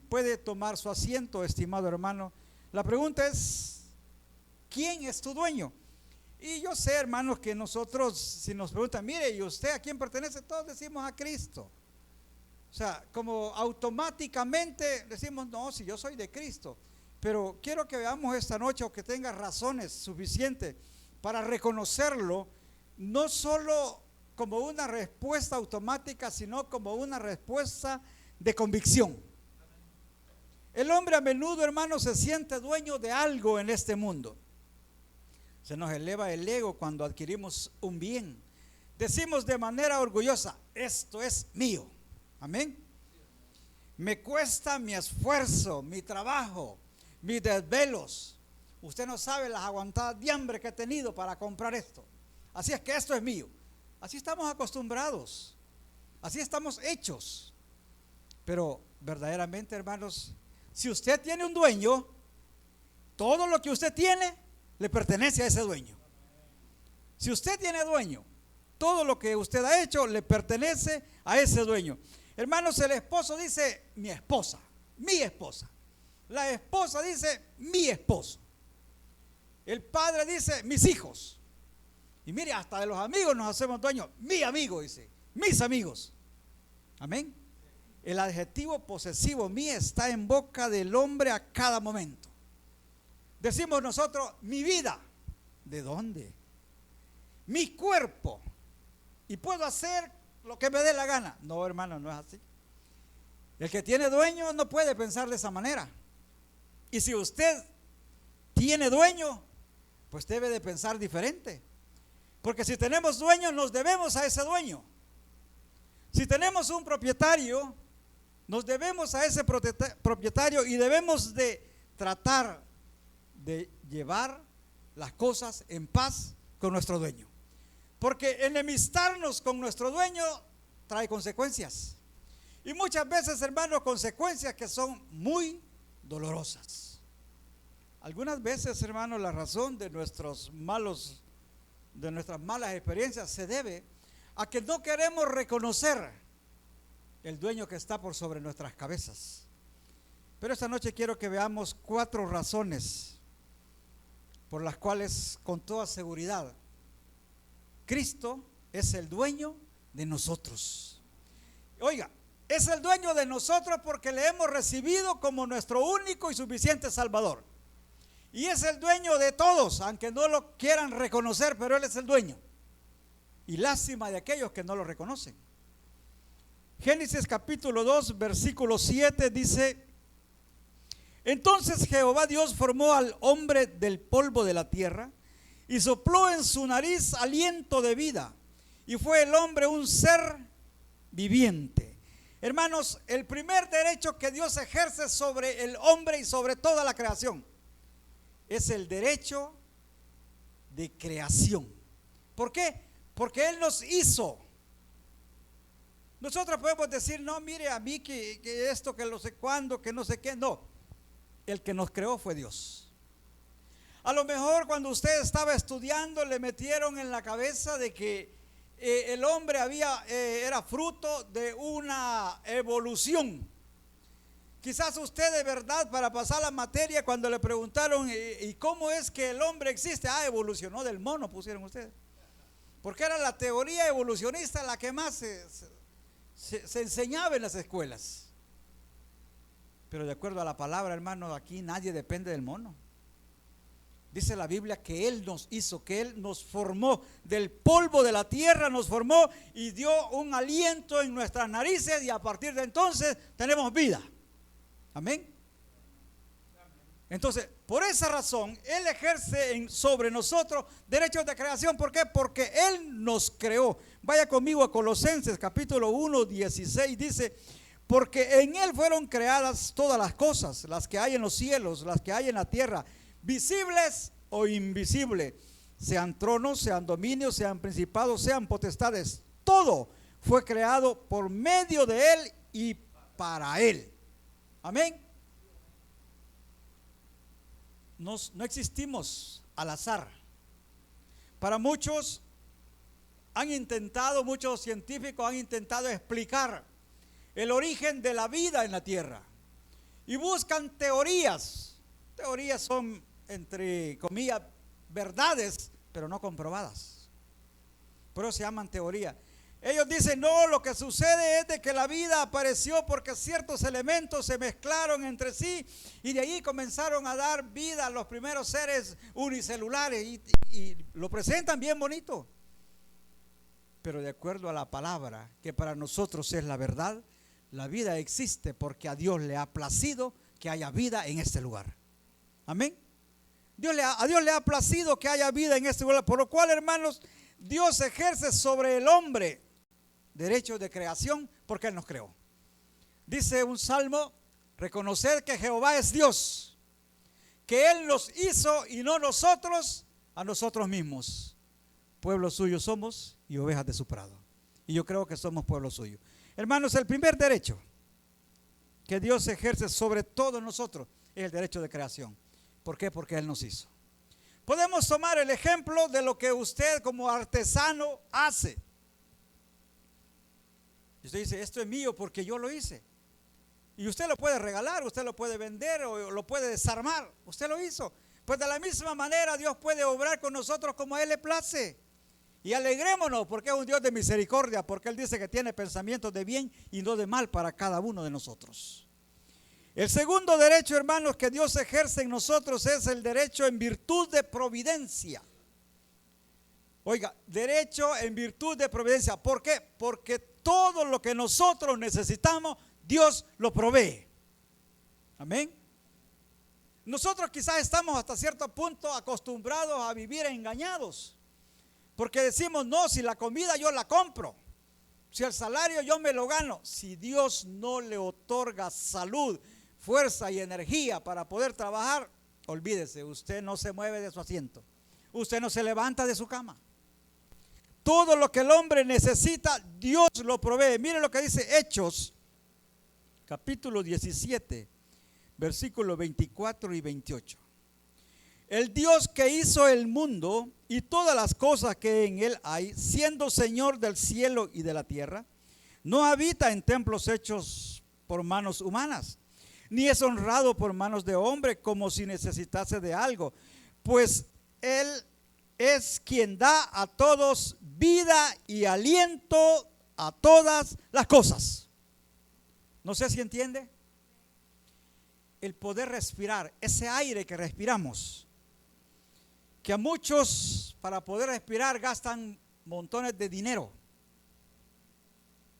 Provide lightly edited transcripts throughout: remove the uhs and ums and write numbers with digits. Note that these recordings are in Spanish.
puede tomar su asiento, estimado hermano. La pregunta es, ¿quién es tu dueño? Y yo sé, hermanos, que nosotros, si nos preguntan, mire, ¿y usted a quién pertenece? Todos decimos a Cristo. O sea, como automáticamente decimos, no, si yo soy de Cristo. Pero quiero que veamos esta noche, o que tenga razones suficientes para reconocerlo, no solo como una respuesta automática, sino como una respuesta de convicción. El hombre a menudo, hermano, se siente dueño de algo en este mundo. Se nos eleva el ego cuando adquirimos un bien. Decimos de manera orgullosa, esto es mío. Amén. Me cuesta mi esfuerzo, mi trabajo, mis desvelos. Usted no sabe las aguantadas de hambre que he tenido para comprar esto. Así es que esto es mío. Así estamos acostumbrados. Así estamos hechos. Pero verdaderamente, hermanos, si usted tiene un dueño, todo lo que usted tiene le pertenece a ese dueño. Si usted tiene dueño, todo lo que usted ha hecho le pertenece a ese dueño. Hermanos, el esposo dice mi esposa, mi esposa. La esposa dice mi esposo. El padre dice mis hijos. Y mire, hasta de los amigos nos hacemos dueños. Mi amigo dice, mis amigos. Amén. El adjetivo posesivo mi está en boca del hombre a cada momento. Decimos nosotros mi vida. ¿De dónde? Mi cuerpo. Y puedo hacer lo que me dé la gana. No, hermano, no es así. El que tiene dueño no puede pensar de esa manera. Y si usted tiene dueño, pues debe de pensar diferente. Porque si tenemos dueño, nos debemos a ese dueño. Si tenemos un propietario, nos debemos a ese propietario y debemos de tratar de llevar las cosas en paz con nuestro dueño. Porque enemistarnos con nuestro dueño trae consecuencias. Y muchas veces, hermanos, consecuencias que son muy dolorosas. Algunas veces, hermanos, la razón de nuestras malas experiencias se debe a que no queremos reconocer el dueño que está por sobre nuestras cabezas. Pero esta noche quiero que veamos 4 razones por las cuales, con toda seguridad, Cristo es el dueño de nosotros. Oiga, es el dueño de nosotros porque le hemos recibido como nuestro único y suficiente Salvador. Y es el dueño de todos, aunque no lo quieran reconocer, pero Él es el dueño. Y lástima de aquellos que no lo reconocen. Génesis capítulo 2, versículo 7 dice: entonces Jehová Dios formó al hombre del polvo de la tierra y sopló en su nariz aliento de vida, y fue el hombre un ser viviente. Hermanos, el primer derecho que Dios ejerce sobre el hombre y sobre toda la creación es el derecho de creación. ¿Por qué? Porque Él nos hizo. Nosotros podemos decir, no, mire a mí que esto, que no sé cuándo, que no sé qué. No, el que nos creó fue Dios. A lo mejor cuando usted estaba estudiando le metieron en la cabeza de que el hombre era fruto de una evolución. Quizás usted de verdad, para pasar la materia, cuando le preguntaron ¿y cómo es que el hombre existe? Evolucionó del mono, pusieron ustedes. Porque era la teoría evolucionista la que más se enseñaba en las escuelas. Pero de acuerdo a la palabra, hermano, aquí nadie depende del mono. Dice la Biblia que Él nos hizo, que Él nos formó del polvo de la tierra, nos formó y dio un aliento en nuestras narices, y a partir de entonces tenemos vida. Amén. Entonces, por esa razón, Él ejerce sobre nosotros derechos de creación. ¿Por qué? Porque Él nos creó. Vaya conmigo a Colosenses capítulo 1, 16, dice: porque en Él fueron creadas todas las cosas, las que hay en los cielos, las que hay en la tierra, visibles o invisibles, sean tronos, sean dominios, sean principados, sean potestades. Todo fue creado por medio de Él y para Él. Amén. No existimos al azar. Para muchos muchos científicos han intentado explicar el origen de la vida en la tierra. y buscan teorías. Teorías son, entre comillas, verdades, pero no comprobadas. Por eso se llaman teoría. Ellos dicen, no, lo que sucede es de que la vida apareció porque ciertos elementos se mezclaron entre sí y de ahí comenzaron a dar vida a los primeros seres unicelulares y lo presentan bien bonito. Pero de acuerdo a la palabra, que para nosotros es la verdad, la vida existe porque a Dios le ha placido que haya vida en este lugar. Amén. A Dios le ha placido que haya vida en este lugar, por lo cual, hermanos, Dios ejerce sobre el hombre derechos de creación porque Él nos creó. Dice un salmo: reconocer que Jehová es Dios, que Él nos hizo y no nosotros a nosotros mismos. Pueblo suyo somos y ovejas de su prado. Y yo creo que somos pueblo suyo. Hermanos, el primer derecho que Dios ejerce sobre todos nosotros es el derecho de creación. ¿Por qué? Porque Él nos hizo. Podemos tomar el ejemplo de lo que usted como artesano hace. Y usted dice, esto es mío porque yo lo hice. Y usted lo puede regalar, usted lo puede vender o lo puede desarmar. Usted lo hizo. Pues de la misma manera Dios puede obrar con nosotros como a Él le place. Y alegrémonos porque es un Dios de misericordia, porque Él dice que tiene pensamientos de bien y no de mal para cada uno de nosotros. El segundo derecho, hermanos, que Dios ejerce en nosotros es el derecho en virtud de providencia. Oiga, derecho en virtud de providencia. ¿Por qué? Porque todo lo que nosotros necesitamos, Dios lo provee. Amén. Nosotros quizás estamos hasta cierto punto acostumbrados a vivir engañados. Porque decimos, no, si la comida yo la compro, si el salario yo me lo gano. Si Dios no le otorga salud, fuerza y energía para poder trabajar, olvídese, usted no se mueve de su asiento, usted no se levanta de su cama. Todo lo que el hombre necesita, Dios lo provee. Mire lo que dice Hechos, capítulo 17, versículos 24 y 28. El Dios que hizo el mundo y todas las cosas que en él hay, siendo Señor del cielo y de la tierra, no habita en templos hechos por manos humanas, ni es honrado por manos de hombre como si necesitase de algo, pues Él es quien da a todos vida y aliento a todas las cosas. No sé si entiende. El poder respirar, ese aire que respiramos, que a muchos para poder respirar gastan montones de dinero,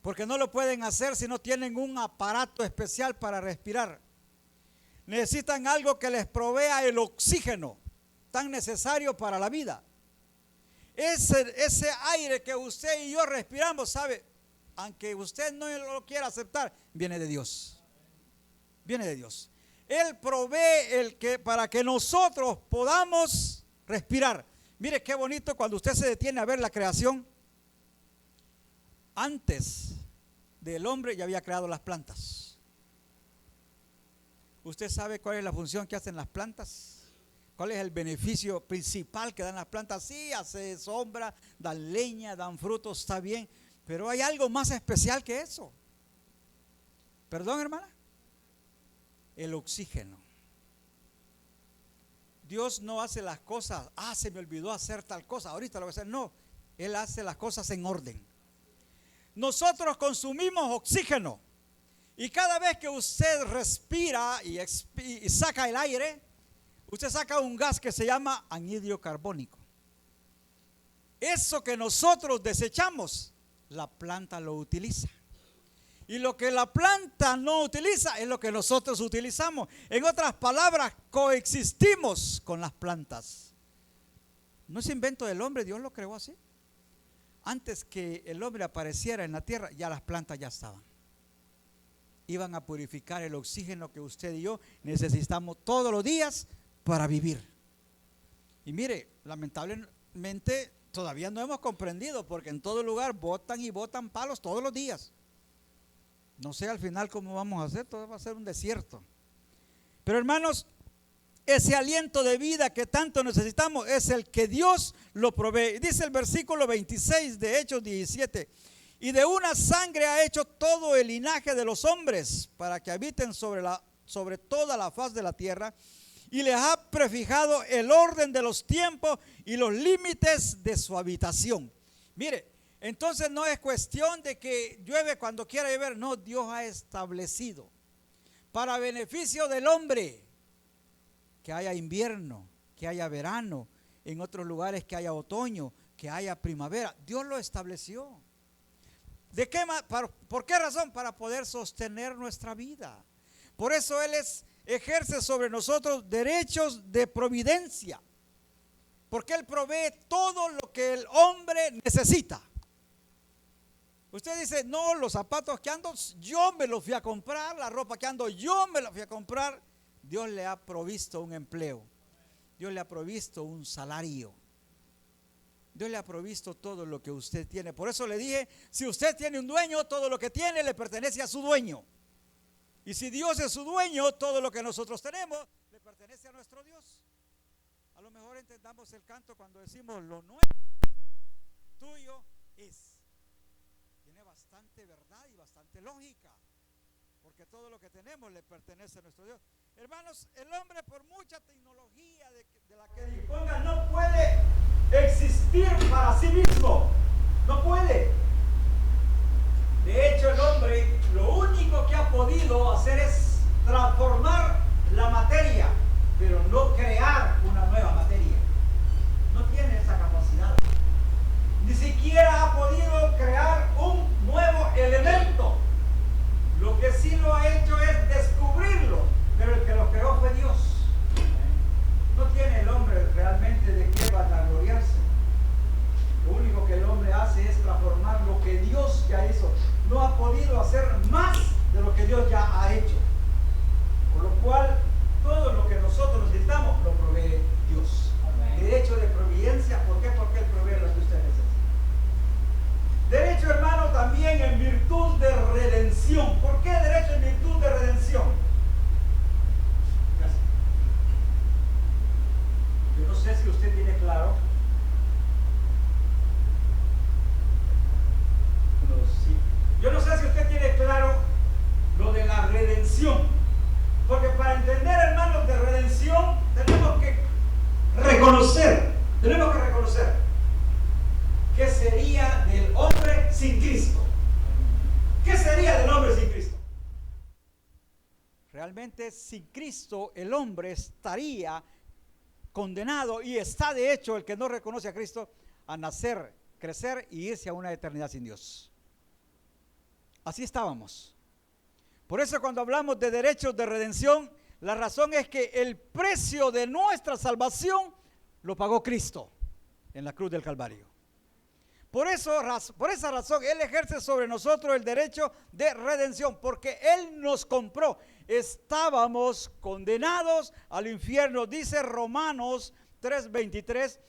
porque no lo pueden hacer si no tienen un aparato especial para respirar. Necesitan algo que les provea el oxígeno tan necesario para la vida. Ese aire que usted y yo respiramos, ¿sabe? Aunque usted no lo quiera aceptar, viene de Dios. Viene de Dios. Él provee para que nosotros podamos respirar. Mire qué bonito cuando usted se detiene a ver la creación. Antes del hombre ya había creado las plantas. ¿Usted sabe cuál es la función que hacen las plantas? ¿Cuál es el beneficio principal que dan las plantas? Sí, hace sombra, dan leña, dan frutos, está bien, pero hay algo más especial que eso. ¿Perdón, hermana? El oxígeno. Dios no hace las cosas, se me olvidó hacer tal cosa, ahorita lo voy a hacer. No, Él hace las cosas en orden. Nosotros consumimos oxígeno y cada vez que usted respira y saca el aire, usted saca un gas que se llama anhídrido carbónico. Eso que nosotros desechamos, la planta lo utiliza. Y lo que la planta no utiliza es lo que nosotros utilizamos. En otras palabras, coexistimos con las plantas. No es invento del hombre, Dios lo creó así. Antes que el hombre apareciera en la tierra, ya las plantas ya estaban. Iban a purificar el oxígeno que usted y yo necesitamos todos los días para vivir. Y mire, lamentablemente todavía no hemos comprendido, porque en todo lugar botan y botan palos todos los días. No sé al final cómo vamos a hacer, todo va a ser un desierto. Pero hermanos, ese aliento de vida que tanto necesitamos es el que Dios lo provee. Dice el versículo 26 de Hechos 17: y de una sangre ha hecho todo el linaje de los hombres para que habiten sobre sobre toda la faz de la tierra y les ha prefijado el orden de los tiempos y los límites de su habitación. Mire, entonces no es cuestión de que llueve cuando quiera llover, no, Dios ha establecido para beneficio del hombre que haya invierno, que haya verano, en otros lugares que haya otoño, que haya primavera. Dios lo estableció. ¿De qué más? ¿Por qué razón? Para poder sostener nuestra vida. Por eso Él ejerce sobre nosotros derechos de providencia, porque Él provee todo lo que el hombre necesita. Usted dice, no, los zapatos que ando, yo me los fui a comprar, la ropa que ando, yo me la fui a comprar. Dios le ha provisto un empleo, Dios le ha provisto un salario, Dios le ha provisto todo lo que usted tiene. Por eso le dije, si usted tiene un dueño, todo lo que tiene le pertenece a su dueño. Y si Dios es su dueño, todo lo que nosotros tenemos le pertenece a nuestro Dios. A lo mejor entendamos el canto cuando decimos lo nuestro, tuyo es. Tiene bastante verdad y bastante lógica, porque todo lo que tenemos le pertenece a nuestro Dios. Hermanos, el hombre, por mucha tecnología de la que disponga, no puede existir para sí mismo. No puede. De hecho, el hombre lo único que ha podido hacer es transformar la materia, pero no crear una nueva materia. No tiene esa capacidad. Ni siquiera ha podido crear un nuevo elemento. Lo que sí lo ha hecho es descubrirlo, pero el que lo creó fue Dios. No tiene el hombre realmente de qué vanagloriarse. Lo único que el hombre hace es transformar lo que Dios ya hizo. No ha podido hacer más de lo que Dios ya ha hecho. Por lo cual, todo lo que nosotros necesitamos lo provee Dios. Derecho de providencia, ¿por qué? Porque Él provee lo que usted necesita. Derecho, hermano, también en virtud de redención. ¿Por qué derecho en virtud de redención? Gracias. Yo no sé si usted tiene claro. Sí. Yo no sé si usted tiene claro lo de la redención. Porque para entender, hermanos, de redención tenemos que reconocer qué sería del hombre sin Cristo. ¿Qué sería del hombre sin Cristo? Realmente sin Cristo el hombre estaría condenado, y está de hecho el que no reconoce a Cristo a nacer, crecer y irse a una eternidad sin Dios. Así estábamos. Por eso cuando hablamos de derechos de redención, la razón es que el precio de nuestra salvación lo pagó Cristo en la cruz del Calvario. Por esa razón Él ejerce sobre nosotros el derecho de redención, porque Él nos compró. Estábamos condenados al infierno, dice Romanos 3:23,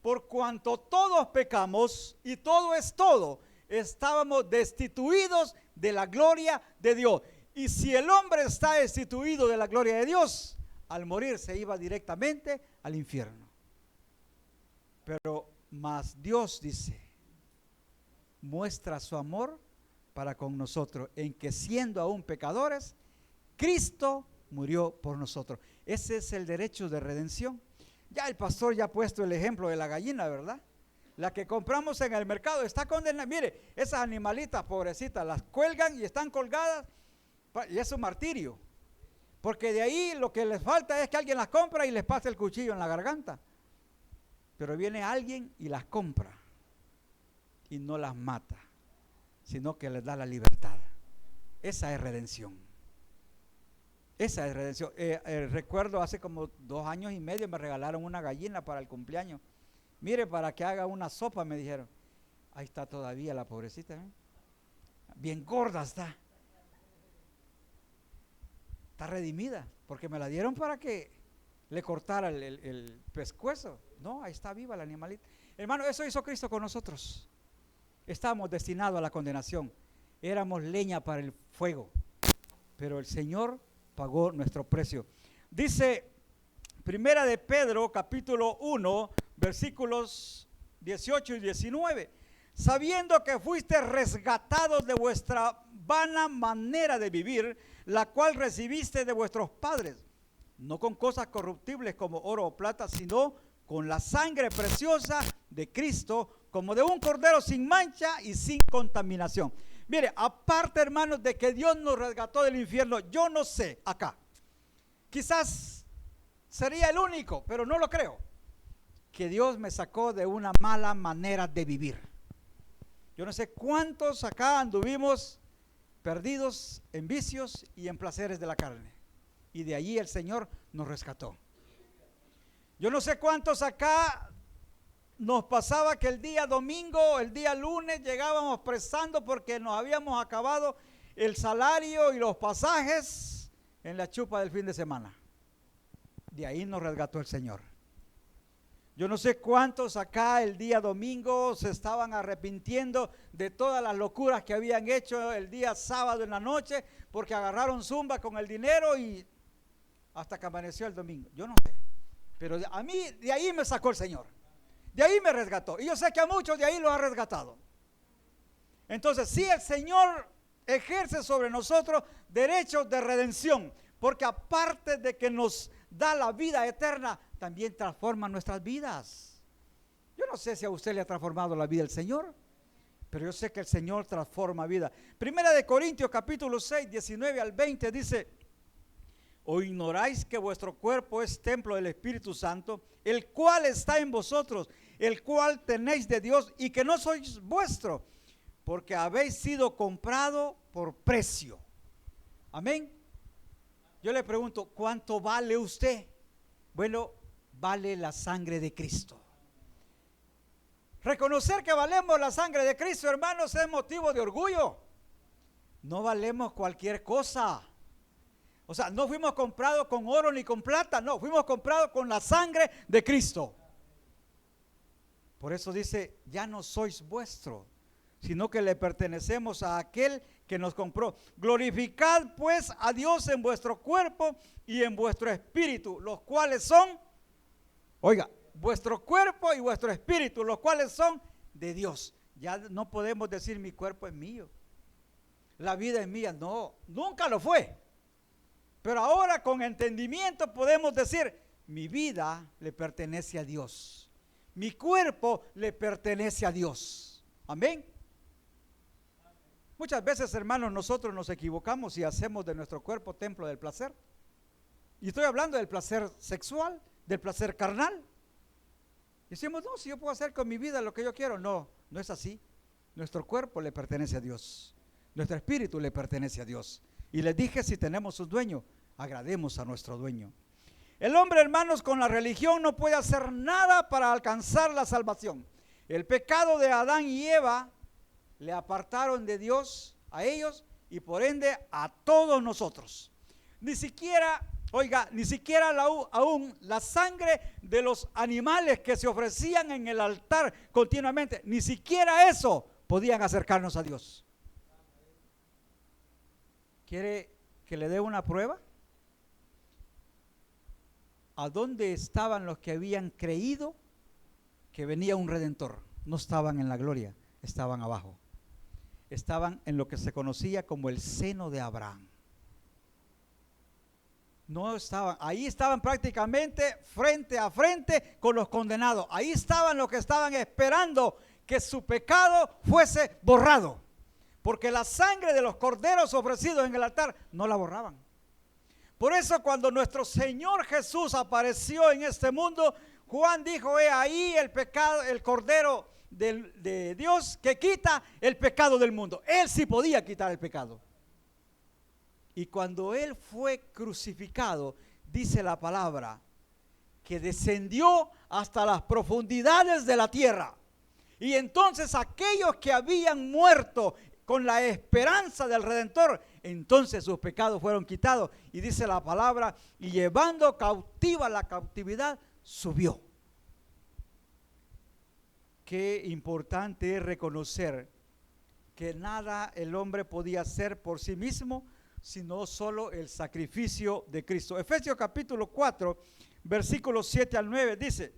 por cuanto todos pecamos y todo es todo, estábamos destituidos de la gloria de Dios. Y si el hombre está destituido de la gloria de Dios, al morir se iba directamente al infierno. Pero más Dios, dice, muestra su amor para con nosotros, en que siendo aún pecadores, Cristo murió por nosotros. Ese es el derecho de redención. Ya el pastor ya ha puesto el ejemplo de la gallina, ¿verdad? La que compramos en el mercado está condenada. Mire, esas animalitas pobrecitas las cuelgan y están colgadas, y es un martirio, porque de ahí lo que les falta es que alguien las compra y les pase el cuchillo en la garganta. Pero viene alguien y las compra y no las mata, sino que les da la libertad. Esa es redención. Esa es redención. Recuerdo hace como 2 años y medio me regalaron una gallina para el cumpleaños. Mire, para que haga una sopa, me dijeron. Ahí está todavía la pobrecita, ¿eh? Bien gorda está. Está redimida, porque me la dieron para que le cortara el pescuezo. No, ahí está viva la animalita. Hermano, eso hizo Cristo con nosotros. Estábamos destinados a la condenación. Éramos leña para el fuego. Pero el Señor pagó nuestro precio. Dice Primera de Pedro, capítulo 1, versículos 18 y 19. Sabiendo que fuiste rescatados de vuestra vana manera de vivir, la cual recibiste de vuestros padres, no con cosas corruptibles como oro o plata, sino con la sangre preciosa de Cristo, como de un cordero sin mancha y sin contaminación. Mire, aparte, hermanos, de que Dios nos resgató del infierno, yo no sé acá, quizás sería el único, pero no lo creo, que Dios me sacó de una mala manera de vivir. Yo no sé cuántos acá anduvimos perdidos en vicios y en placeres de la carne, y de allí el Señor nos rescató. Yo no sé cuántos acá nos pasaba que el día domingo, el día lunes llegábamos prestando porque nos habíamos acabado el salario y los pasajes en la chupa del fin de semana. De ahí nos resgató el Señor. Yo no sé cuántos acá el día domingo se estaban arrepintiendo de todas las locuras que habían hecho el día sábado en la noche porque agarraron zumba con el dinero y hasta que amaneció el domingo. Yo no sé, pero a mí de ahí me sacó el Señor, de ahí me resgató, y yo sé que a muchos de ahí los ha resgatado. Entonces sí, el Señor ejerce sobre nosotros derechos de redención, porque aparte de que nos da la vida eterna, también transforma nuestras vidas. Yo no sé si a usted le ha transformado la vida el Señor, pero yo sé que el Señor transforma vida. Primera de Corintios capítulo 6, 19 al 20 dice: ¿o ignoráis que vuestro cuerpo es templo del Espíritu Santo, el cual está en vosotros, el cual tenéis de Dios, y que no sois vuestro, porque habéis sido comprado por precio? Amén. Yo le pregunto, ¿cuánto vale usted? Bueno, vale la sangre de Cristo. Reconocer que valemos la sangre de Cristo, hermanos, es motivo de orgullo. No valemos cualquier cosa. O sea, no fuimos comprados con oro ni con plata, no, fuimos comprados con la sangre de Cristo. Por eso dice, ya no sois vuestros, sino que le pertenecemos a aquel que nos compró. Glorificad pues a Dios en vuestro cuerpo y en vuestro espíritu, los cuales son, oiga, vuestro cuerpo y vuestro espíritu, los cuales son de Dios. Ya no podemos decir mi cuerpo es mío, la vida es mía, no, nunca lo fue. Pero ahora con entendimiento podemos decir, mi vida le pertenece a Dios, mi cuerpo le pertenece a Dios. Amén. Muchas veces, hermanos, nosotros nos equivocamos y hacemos de nuestro cuerpo templo del placer. Y estoy hablando del placer sexual, del placer carnal. Decimos, no, si yo puedo hacer con mi vida lo que yo quiero. No, no es así. Nuestro cuerpo le pertenece a Dios, nuestro espíritu le pertenece a Dios. Y les dije, si tenemos un dueño, agrademos a nuestro dueño. El hombre, hermanos, con la religión no puede hacer nada para alcanzar la salvación. El pecado de Adán y Eva le apartaron de Dios a ellos y por ende a todos nosotros. Ni siquiera, oiga, ni siquiera aún la sangre de los animales que se ofrecían en el altar continuamente, ni siquiera eso podían acercarnos a Dios. ¿Quiere que le dé una prueba? ¿A dónde estaban los que habían creído que venía un redentor? No estaban en la gloria, estaban abajo. Estaban en lo que se conocía como el seno de Abraham. No estaban, ahí estaban prácticamente frente a frente con los condenados. Ahí estaban los que estaban esperando que su pecado fuese borrado, porque la sangre de los corderos ofrecidos en el altar no la borraban. Por eso cuando nuestro Señor Jesús apareció en este mundo, Juan dijo, he ahí el pecado, el cordero de Dios que quita el pecado del mundo. Él sí podía quitar el pecado. Y cuando Él fue crucificado, dice la palabra, que descendió hasta las profundidades de la tierra. Y entonces aquellos que habían muerto con la esperanza del Redentor, entonces sus pecados fueron quitados. Y dice la palabra, y llevando cautiva la cautividad, subió. Qué importante es reconocer que nada el hombre podía hacer por sí mismo, sino solo el sacrificio de Cristo. Efesios capítulo 4, versículos 7 al 9 dice,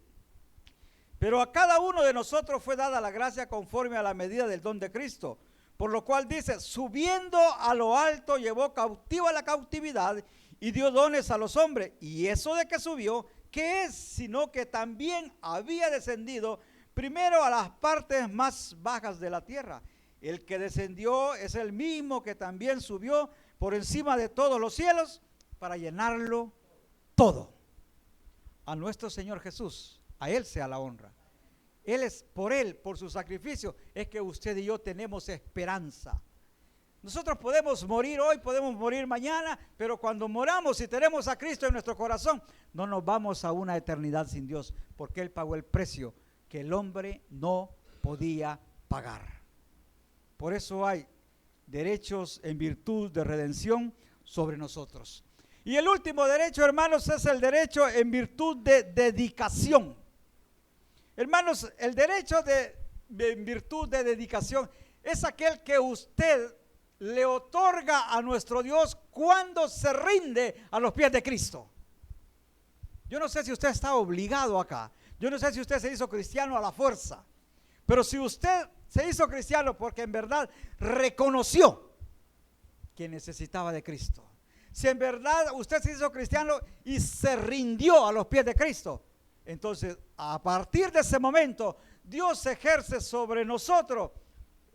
pero a cada uno de nosotros fue dada la gracia conforme a la medida del don de Cristo. Por lo cual dice, subiendo a lo alto, llevó cautiva la cautividad y dio dones a los hombres. Y eso de que subió, ¿qué es? Sino que también había descendido primero a las partes más bajas de la tierra. El que descendió es el mismo que también subió por encima de todos los cielos para llenarlo todo. A nuestro Señor Jesús, a Él sea la honra. Él, por su sacrificio, es que usted y yo tenemos esperanza. Nosotros podemos morir hoy, podemos morir mañana, pero cuando moramos y tenemos a Cristo en nuestro corazón, no nos vamos a una eternidad sin Dios, porque Él pagó el precio que el hombre no podía pagar. Por eso hay derechos en virtud de redención sobre nosotros. Y el último derecho, hermanos, es el derecho en virtud de dedicación. Hermanos, el derecho en virtud de dedicación es aquel que usted le otorga a nuestro Dios cuando se rinde a los pies de Cristo. Yo no sé si usted está obligado acá. Yo no sé si usted se hizo cristiano a la fuerza. Pero si usted se hizo cristiano porque en verdad reconoció que necesitaba de Cristo. Si en verdad usted se hizo cristiano y se rindió a los pies de Cristo, entonces a partir de ese momento Dios ejerce sobre nosotros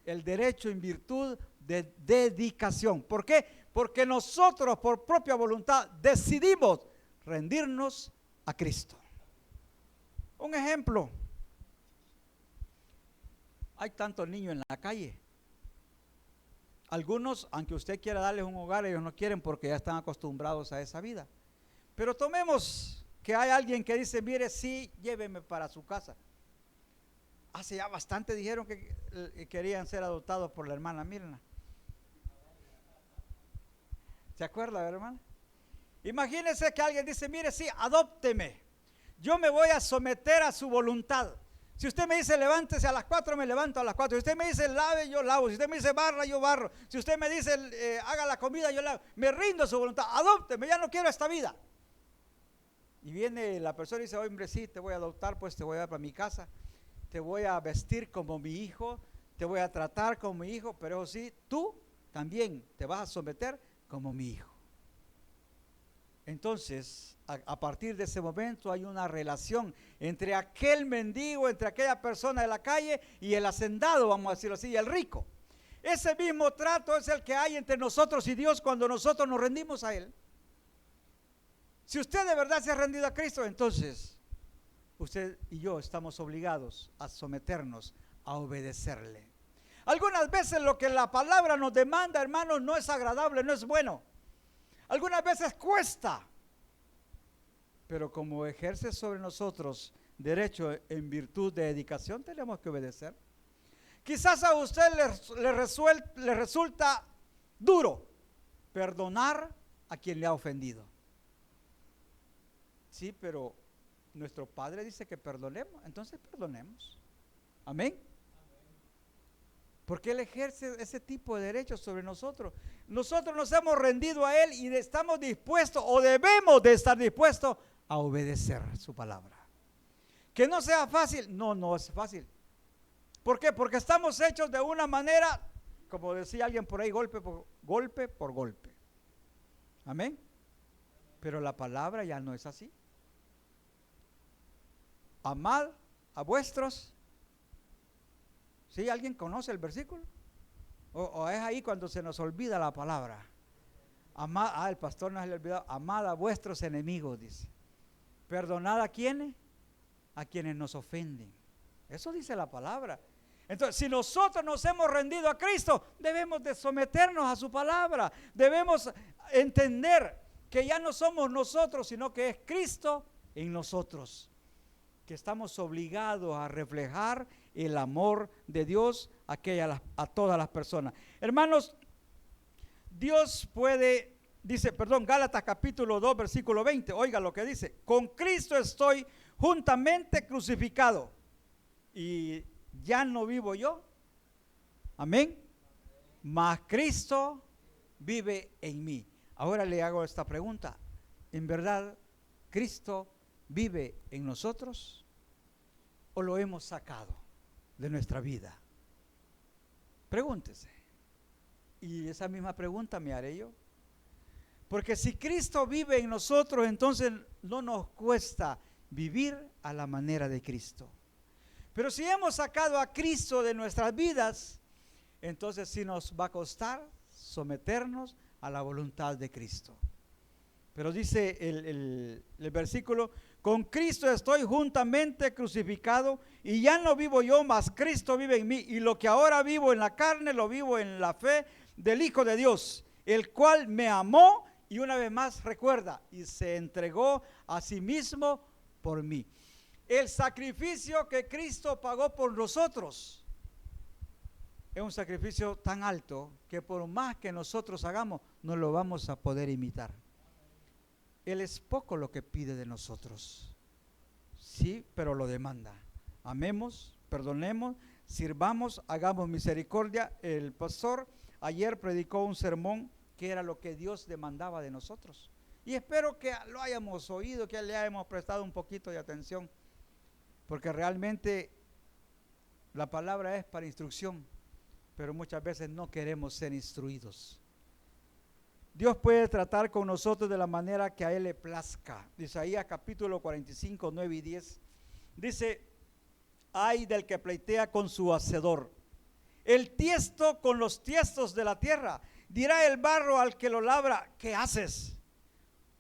el derecho en virtud de dedicación. ¿Por qué? Porque nosotros por propia voluntad decidimos rendirnos a Cristo. Un ejemplo, hay tantos niños en la calle. Algunos, aunque usted quiera darles un hogar, ellos no quieren porque ya están acostumbrados a esa vida. Pero tomemos que hay alguien que dice, mire, sí, lléveme para su casa. Hace ya bastante dijeron que querían ser adoptados por la hermana Mirna. ¿Se acuerda, hermana? Imagínense que alguien dice, mire, sí, adópteme. Yo me voy a someter a su voluntad. Si usted me dice levántese a las 4, me levanto a las 4. Si usted me dice lave, yo lavo. Si usted me dice barra, yo barro. Si usted me dice haga la comida, yo la hago. Me rindo a su voluntad. Adópteme, ya no quiero esta vida. Y viene la persona y dice, hombre, sí, te voy a adoptar, pues te voy a dar para mi casa. Te voy a vestir como mi hijo. Te voy a tratar como mi hijo. Pero sí, tú también te vas a someter como mi hijo. Entonces, a partir de ese momento hay una relación entre aquel mendigo, entre aquella persona de la calle y el hacendado, vamos a decirlo así, y el rico. Ese mismo trato es el que hay entre nosotros y Dios cuando nosotros nos rendimos a Él. Si usted de verdad se ha rendido a Cristo, entonces usted y yo estamos obligados a someternos, a obedecerle. Algunas veces lo que la palabra nos demanda, hermanos, no es agradable, no es bueno. Algunas veces cuesta, pero como ejerce sobre nosotros derecho en virtud de dedicación, tenemos que obedecer. Quizás a usted le resulta duro perdonar a quien le ha ofendido. Sí, pero nuestro Padre dice que perdonemos, entonces perdonemos. Amén. Porque Él ejerce ese tipo de derechos sobre nosotros. Nosotros nos hemos rendido a Él y estamos dispuestos o debemos de estar dispuestos a obedecer su palabra. Que no sea fácil, no es fácil. ¿Por qué? Porque estamos hechos de una manera, como decía alguien por ahí, golpe por golpe. Amén. Pero la palabra ya no es así. Amad a vuestros. ¿Sí? ¿Alguien conoce el versículo? O es ahí cuando se nos olvida la palabra. Amad, el pastor nos ha olvidado. Amad a vuestros enemigos, dice. Perdonad a quienes nos ofenden. Eso dice la palabra. Entonces, si nosotros nos hemos rendido a Cristo, debemos de someternos a su palabra. Debemos entender que ya no somos nosotros, sino que es Cristo en nosotros. Que estamos obligados a reflejar el amor de Dios a todas las personas. Hermanos, Dios puede, Gálatas capítulo 2, versículo 20, oiga lo que dice, con Cristo estoy juntamente crucificado y ya no vivo yo, amén, mas Cristo vive en mí. Ahora le hago esta pregunta, ¿en verdad Cristo vive en nosotros o lo hemos sacado de nuestra vida? Pregúntese. Y esa misma pregunta me haré yo. Porque si Cristo vive en nosotros, entonces no nos cuesta vivir a la manera de Cristo. Pero si hemos sacado a Cristo de nuestras vidas, entonces sí nos va a costar someternos a la voluntad de Cristo. Pero dice el versículo: con Cristo estoy juntamente crucificado, y ya no vivo yo, mas Cristo vive en mí. Y lo que ahora vivo en la carne, lo vivo en la fe del Hijo de Dios, el cual me amó, y una vez más recuerda, y se entregó a sí mismo por mí. El sacrificio que Cristo pagó por nosotros es un sacrificio tan alto que por más que nosotros hagamos, no lo vamos a poder imitar. Él es poco lo que pide de nosotros, sí, pero lo demanda. Amemos, perdonemos, sirvamos, hagamos misericordia. El pastor ayer predicó un sermón que era lo que Dios demandaba de nosotros. Y espero que lo hayamos oído, que le hayamos prestado un poquito de atención, porque realmente la palabra es para instrucción, pero muchas veces no queremos ser instruidos. Dios puede tratar con nosotros de la manera que a Él le plazca. Isaías capítulo 45, 9 y 10. Dice: ay del que pleitea con su hacedor, el tiesto con los tiestos de la tierra. Dirá el barro al que lo labra: ¿qué haces?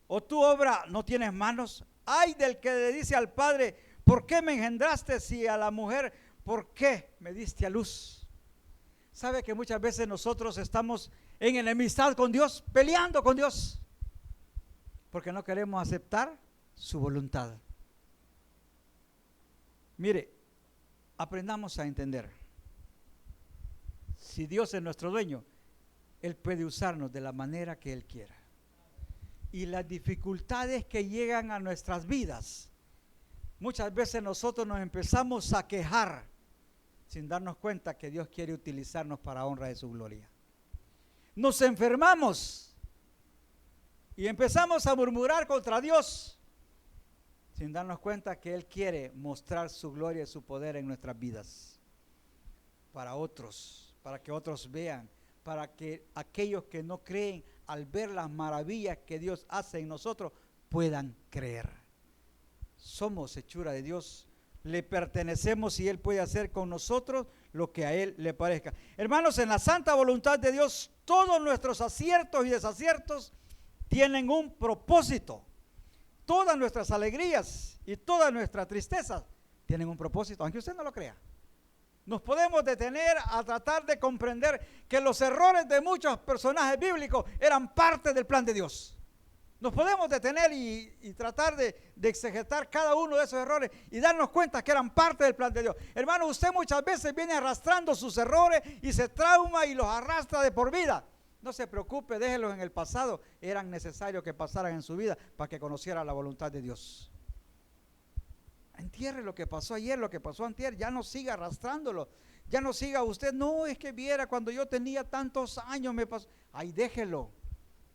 ¿O tu obra no tienes manos? Ay del que le dice al padre: ¿por qué me engendraste? Si a la mujer: ¿por qué me diste a luz? ¿Sabe que muchas veces nosotros estamos en enemistad con Dios, peleando con Dios, porque no queremos aceptar su voluntad? Mire, aprendamos a entender. Si Dios es nuestro dueño, Él puede usarnos de la manera que Él quiera. Y las dificultades que llegan a nuestras vidas, muchas veces nosotros nos empezamos a quejar sin darnos cuenta que Dios quiere utilizarnos para honra de su gloria. Nos enfermamos y empezamos a murmurar contra Dios sin darnos cuenta que Él quiere mostrar su gloria y su poder en nuestras vidas para otros, para que otros vean, para que aquellos que no creen, al ver las maravillas que Dios hace en nosotros, puedan creer. Somos hechura de Dios, le pertenecemos y Él puede hacer con nosotros lo que a Él le parezca. Hermanos, en la santa voluntad de Dios, todos nuestros aciertos y desaciertos tienen un propósito. Todas nuestras alegrías y todas nuestras tristezas tienen un propósito, aunque usted no lo crea. Nos podemos detener a tratar de comprender que los errores de muchos personajes bíblicos eran parte del plan de Dios. Nos podemos detener y tratar de exegetar cada uno de esos errores y darnos cuenta que eran parte del plan de Dios. Hermano, usted muchas veces viene arrastrando sus errores y se trauma y los arrastra de por vida. No se preocupe, déjelos en el pasado. Eran necesarios que pasaran en su vida para que conociera la voluntad de Dios. Entierre lo que pasó ayer, lo que pasó antier, ya no siga arrastrándolo. Ya no siga usted: no, es que viera cuando yo tenía tantos años me pasó. Ay, déjelo.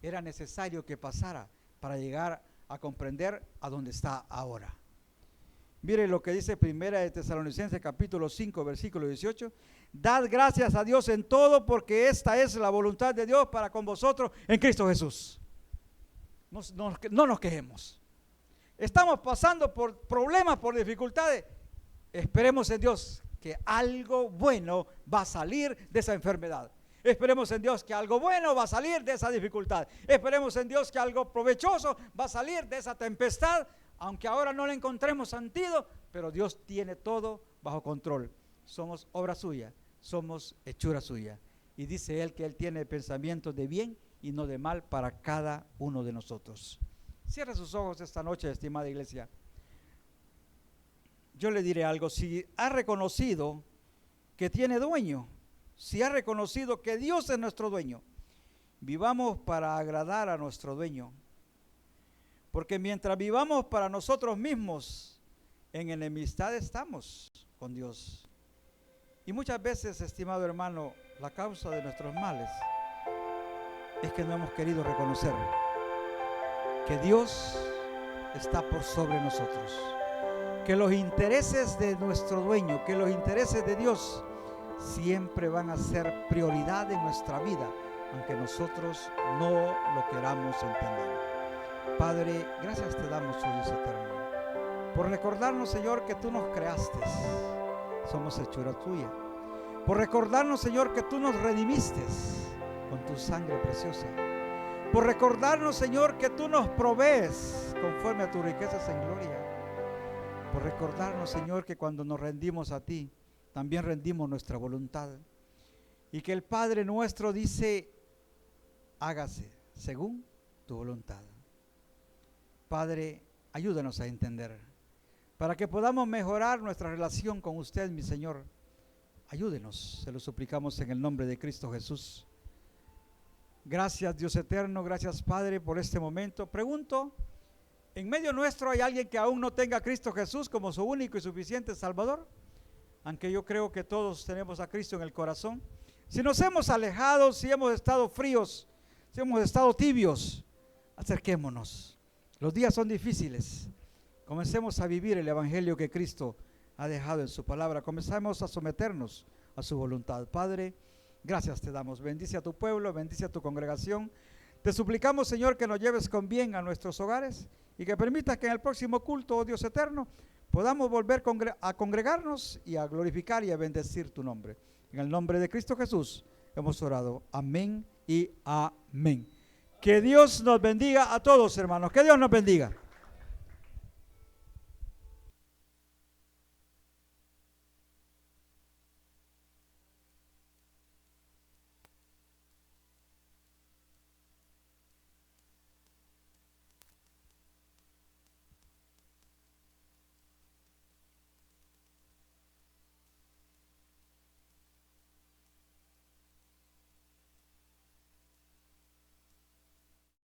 Era necesario que pasara para llegar a comprender a dónde está ahora. Mire lo que dice Primera de Tesalonicenses capítulo 5 versículo 18: dad gracias a Dios en todo, porque esta es la voluntad de Dios para con vosotros en Cristo Jesús. No nos quejemos. Estamos pasando por problemas, por dificultades. Esperemos en Dios que algo bueno va a salir de esa enfermedad. Esperemos en Dios que algo bueno va a salir de esa dificultad. Esperemos en Dios que algo provechoso va a salir de esa tempestad, aunque ahora no le encontremos sentido, pero Dios tiene todo bajo control. Somos obra suya, somos hechura suya. Y dice Él que Él tiene pensamientos de bien y no de mal para cada uno de nosotros. Cierre sus ojos esta noche, estimada iglesia. Yo le diré algo: si ha reconocido que tiene dueño, si ha reconocido que Dios es nuestro dueño, vivamos para agradar a nuestro dueño. Porque mientras vivamos para nosotros mismos, en enemistad estamos con Dios. Y muchas veces, estimado hermano, la causa de nuestros males es que no hemos querido reconocer que Dios está por sobre nosotros, que los intereses de nuestro dueño, que los intereses de Dios siempre van a ser prioridad en nuestra vida, aunque nosotros no lo queramos entender. Padre, gracias te damos, oh Dios eterno, por recordarnos, Señor, que tú nos creaste, somos hechura tuya. Por recordarnos, Señor, que tú nos redimiste con tu sangre preciosa. Por recordarnos, Señor, que tú nos provees conforme a tus riquezas en gloria. Por recordarnos, Señor, que cuando nos rendimos a ti, también rendimos nuestra voluntad. Y que el Padre nuestro dice, hágase según tu voluntad. Padre, ayúdanos a entender, para que podamos mejorar nuestra relación con usted, mi Señor. Ayúdenos, se lo suplicamos en el nombre de Cristo Jesús. Gracias, Dios eterno, gracias, Padre, por este momento. Pregunto, ¿en medio nuestro hay alguien que aún no tenga a Cristo Jesús como su único y suficiente Salvador? Aunque yo creo que todos tenemos a Cristo en el corazón. Si nos hemos alejado, si hemos estado fríos, si hemos estado tibios, acerquémonos. Los días son difíciles. Comencemos a vivir el evangelio que Cristo ha dejado en su palabra. Comenzamos a someternos a su voluntad. Padre, gracias te damos. Bendice a tu pueblo, bendice a tu congregación. Te suplicamos, Señor, que nos lleves con bien a nuestros hogares y que permitas que en el próximo culto, oh Dios eterno, podamos volver a congregarnos y a glorificar y a bendecir tu nombre. En el nombre de Cristo Jesús hemos orado. Amén y amén. Que Dios nos bendiga a todos, hermanos. Que Dios nos bendiga.